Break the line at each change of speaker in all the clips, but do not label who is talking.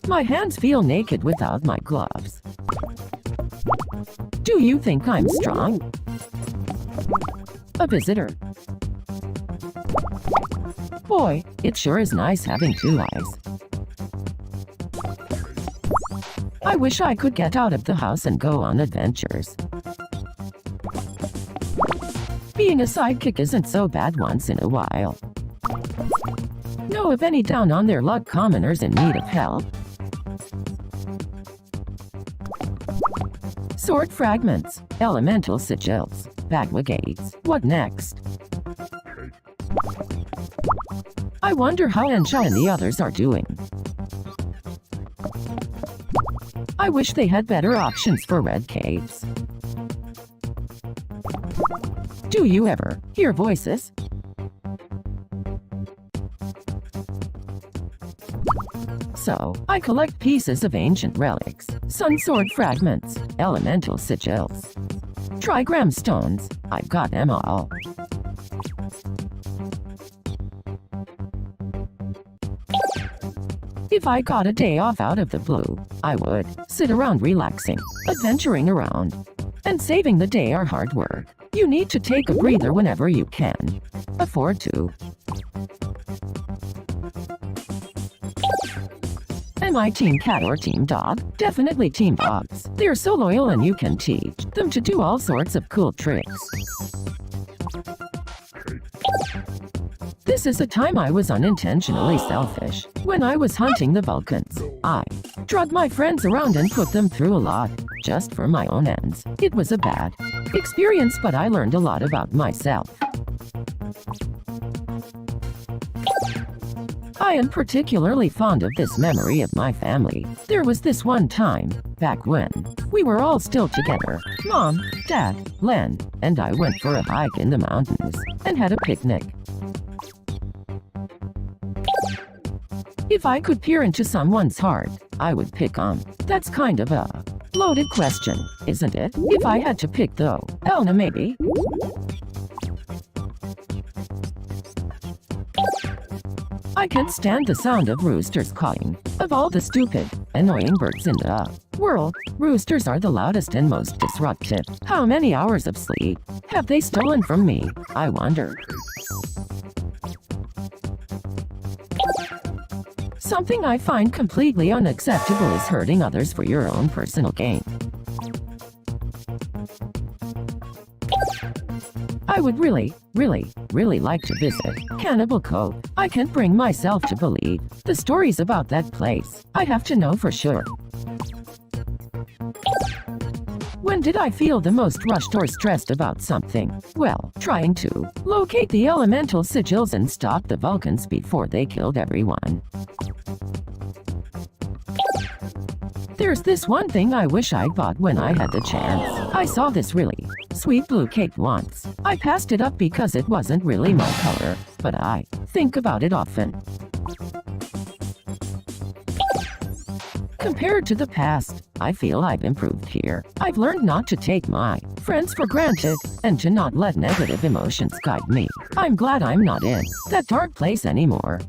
My hands feel naked without my gloves. Do you think I'm strong? A visitor. Boy, it sure is nice having two eyes. I wish I could get out of the house and go on adventures. Being a sidekick isn't so bad once in a while. Know of any down on their luck commoners in need of help? Sword fragments, elemental sigils, bagwagates. What next? I wonder how Ensha and the others are doing. I wish they had better options for red capes. Do you ever hear voices? So, I collect pieces of ancient relics, sun sword fragments, elemental sigils, trigram stones. I've got them all. If I got a day off out of the blue, I would sit around relaxing, adventuring around, and saving the day are hard work. You need to take a breather whenever you can afford to. Am I team cat or team dog? Definitely team dogs. They're so loyal and you can teach them to do all sorts of cool tricks. This is a time I was unintentionally selfish. When I was hunting the Vulcans, I drug my friends around and put them through a lot, just for my own ends. It was a bad experience, but I learned a lot about myself. I am particularly fond of this memory of my family. There was this one time, back when we were all still together. Mom, Dad, Len, and I went for a hike in the mountains and had a picnic. If I could peer into someone's heart, I would pick on. That's kind of a loaded question, isn't it? If I had to pick though, Elna maybe? I can't stand the sound of roosters cawing. Of all the stupid, annoying birds in the world, roosters are the loudest and most disruptive. How many hours of sleep have they stolen from me, I wonder? Something I find completely unacceptable is hurting others for your own personal gain. I would really like to visit Cannibal Cove. I can't bring myself to believe the stories about that place. I have to know for sure. When did I feel the most rushed or stressed about something? Well, trying to locate the elemental sigils and stop the Vulcans before they killed everyone. There's this one thing I wish I'd bought when I had the chance. I saw this really sweet blue cape once. I passed it up because it wasn't really my color, but I think about it often. Compared to the past, I feel I've improved here. I've learned not to take my friends for granted, and to not let negative emotions guide me. I'm glad I'm not in that dark place anymore.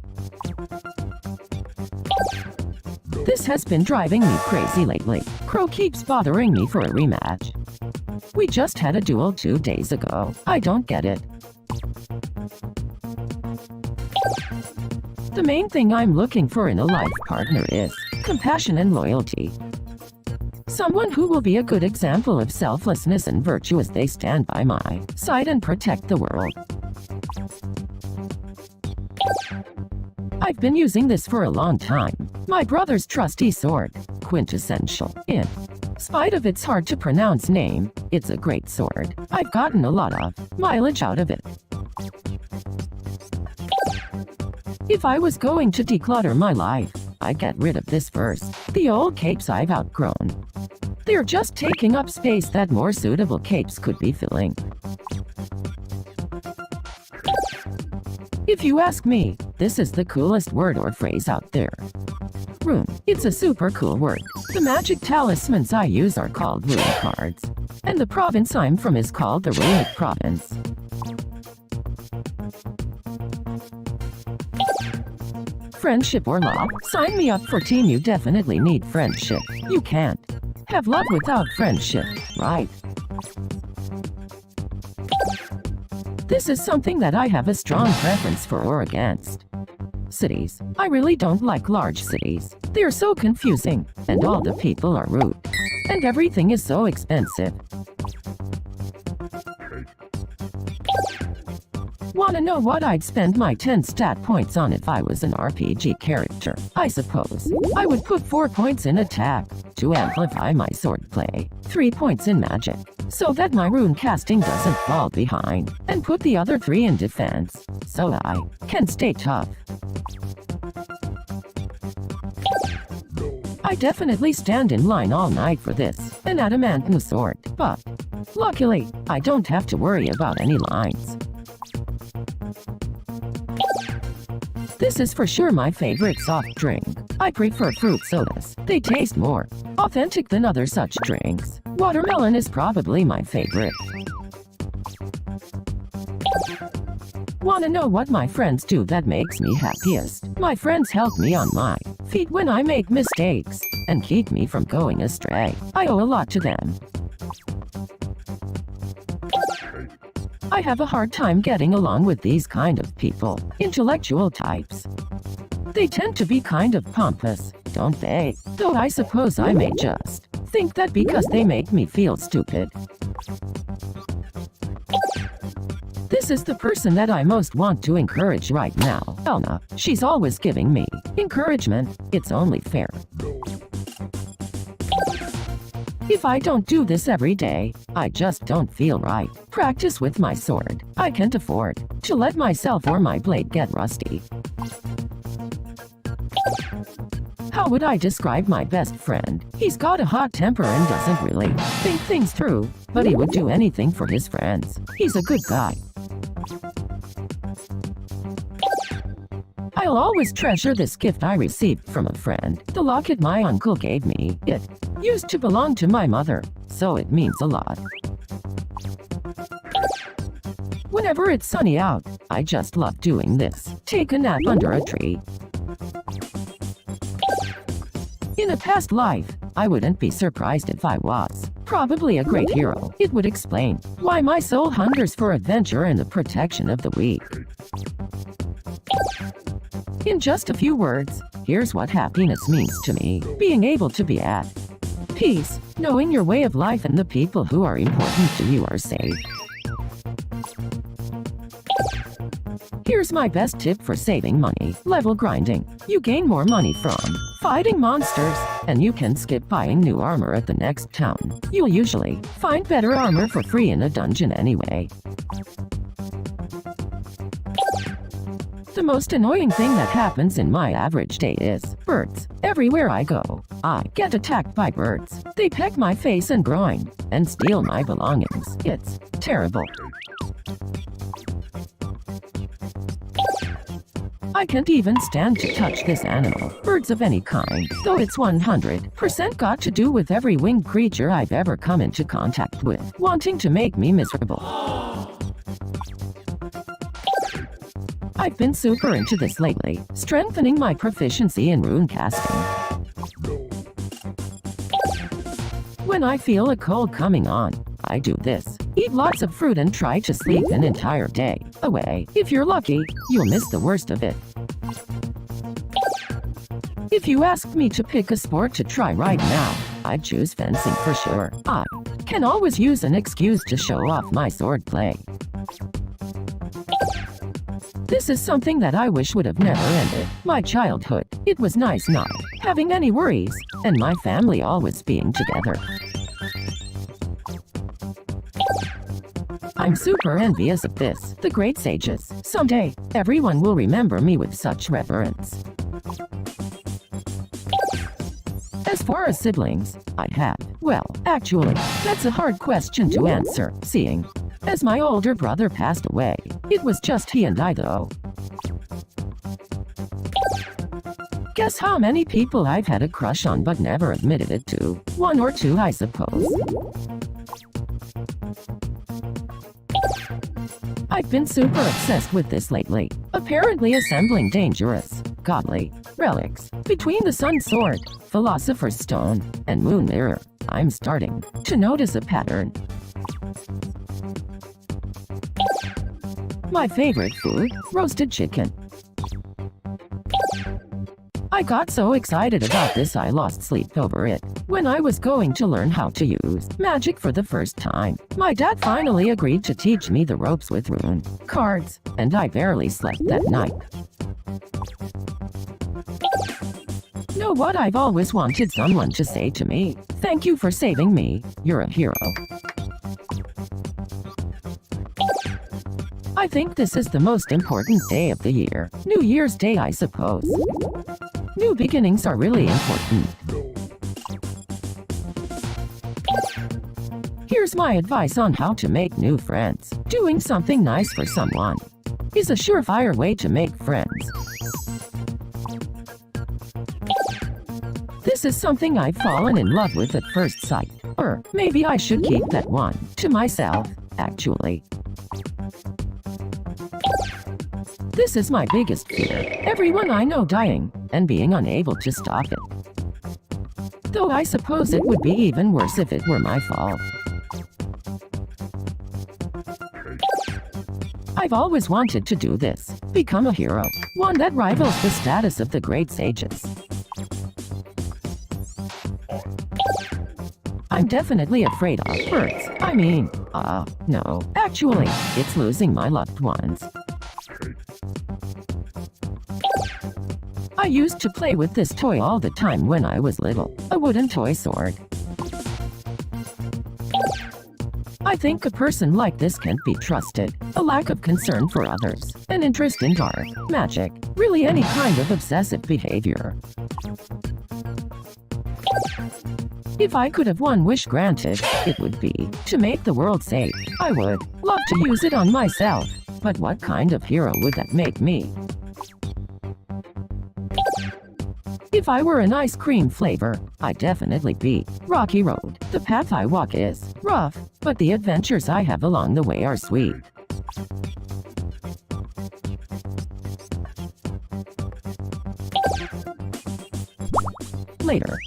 This has been driving me crazy lately. Crow keeps bothering me for a rematch. We just had a duel 2 days ago. I don't get it. The main thing I'm looking for in a life partner is compassion and loyalty. Someone who will be a good example of selflessness and virtue as they stand by my side and protect the world. I've been using this for a long time. My brother's trusty sword, quintessential. In spite of its hard to pronounce name, it's a great sword. I've gotten a lot of mileage out of it. If I was going to declutter my life, I'd get rid of this first. The old capes I've outgrown. They're just taking up space that more suitable capes could be filling. If you ask me, this is the coolest word or phrase out there. Rune. It's a super cool word. The magic talismans I use are called rune cards. And the province I'm from is called the Runic Province. Friendship or love? Sign me up for team. You definitely need friendship. You can't have love without friendship, right? This is something that I have a strong preference for or against. Cities. I really don't like large cities. They're so confusing, and all the people are rude. And everything is so expensive. Wanna know what I'd spend my 10 stat points on if I was an RPG character? I suppose I would put 4 points in attack to amplify my swordplay, 3 points in magic, so that my rune casting doesn't fall behind, and put the other 3 in defense, so I can stay tough. I definitely stand in line all night for this, an adamantine sword, but luckily, I don't have to worry about any lines. This is for sure my favorite soft drink. I prefer fruit sodas. They taste more authentic than other such drinks. Watermelon is probably my favorite. Wanna know what my friends do that makes me happiest? My friends help me on my feet when I make mistakes and keep me from going astray. I owe a lot to them. I have a hard time getting along with these kind of people, intellectual types. They tend to be kind of pompous, don't they? Though I suppose I may just think that because they make me feel stupid. This is the person that I most want to encourage right now, Elna. She's always giving me encouragement. It's only fair. If I don't do this every day, I just don't feel right. Practice with my sword. I can't afford to let myself or my blade get rusty. How would I describe my best friend? He's got a hot temper and doesn't really think things through, but he would do anything for his friends. He's a good guy. I'll always treasure this gift I received from a friend. The locket my uncle gave me. It used to belong to my mother, so it means a lot. Whenever it's sunny out, I just love doing this. Take a nap under a tree. In a past life, I wouldn't be surprised if I was probably a great hero. It would explain why my soul hungers for adventure and the protection of the weak. In just a few words, here's what happiness means to me. Being able to be at peace, knowing your way of life and the people who are important to you are safe. Here's my best tip for saving money. Level grinding. You gain more money from fighting monsters, and you can skip buying new armor at the next town. You'll usually find better armor for free in a dungeon anyway. The most annoying thing that happens in my average day is birds. Everywhere I go, I get attacked by birds. They peck my face and groin and steal my belongings. It's terrible. I can't even stand to touch this animal. Birds of any kind, though it's 100% got to do with every winged creature I've ever come into contact with, wanting to make me miserable. I've been super into this lately, strengthening my proficiency in rune casting. When I feel a cold coming on, I do this. Eat lots of fruit and try to sleep an entire day away. If you're lucky, you'll miss the worst of it. If you asked me to pick a sport to try right now, I'd choose fencing for sure. I can always use an excuse to show off my swordplay. This is something that I wish would have never ended. My childhood. It was nice not having any worries, and my family always being together. I'm super envious of this. The great sages. Someday, everyone will remember me with such reverence. As far as siblings, I have Well, actually, that's a hard question to answer, seeing as my older brother passed away. It was just he and I though. Guess how many people I've had a crush on but never admitted it to? 1 or 2, I suppose. I've been super obsessed with this lately. Apparently assembling dangerous, godly relics between the Sun Sword, Philosopher's Stone, and Moon Mirror. I'm starting to notice a pattern. My favorite food? Roasted chicken. I got so excited about this I lost sleep over it. When I was going to learn how to use magic for the first time, my dad finally agreed to teach me the ropes with rune cards, and I barely slept that night. Know what I've always wanted someone to say to me? Thank you for saving me. You're a hero. I think this is the most important day of the year. New Year's Day, I suppose. New beginnings are really important. Here's my advice on how to make new friends. Doing something nice for someone is a surefire way to make friends. This is something I've fallen in love with at first sight. Or maybe I should keep that one to myself, actually. This is my biggest fear. Everyone I know dying, and being unable to stop it. Though I suppose it would be even worse if it were my fault. I've always wanted to do this. Become a hero. One that rivals the status of the great sages. I'm definitely afraid of birds. No. Actually, it's losing my loved ones. I used to play with this toy all the time when I was little. A wooden toy sword. I think a person like this can't be trusted. A lack of concern for others. An interest in dark magic. Really any kind of obsessive behavior. If I could have one wish granted, it would be to make the world safe. I would love to use it on myself. But what kind of hero would that make me? If I were an ice cream flavor, I'd definitely be Rocky Road. The path I walk is rough, but the adventures I have along the way are sweet. Later.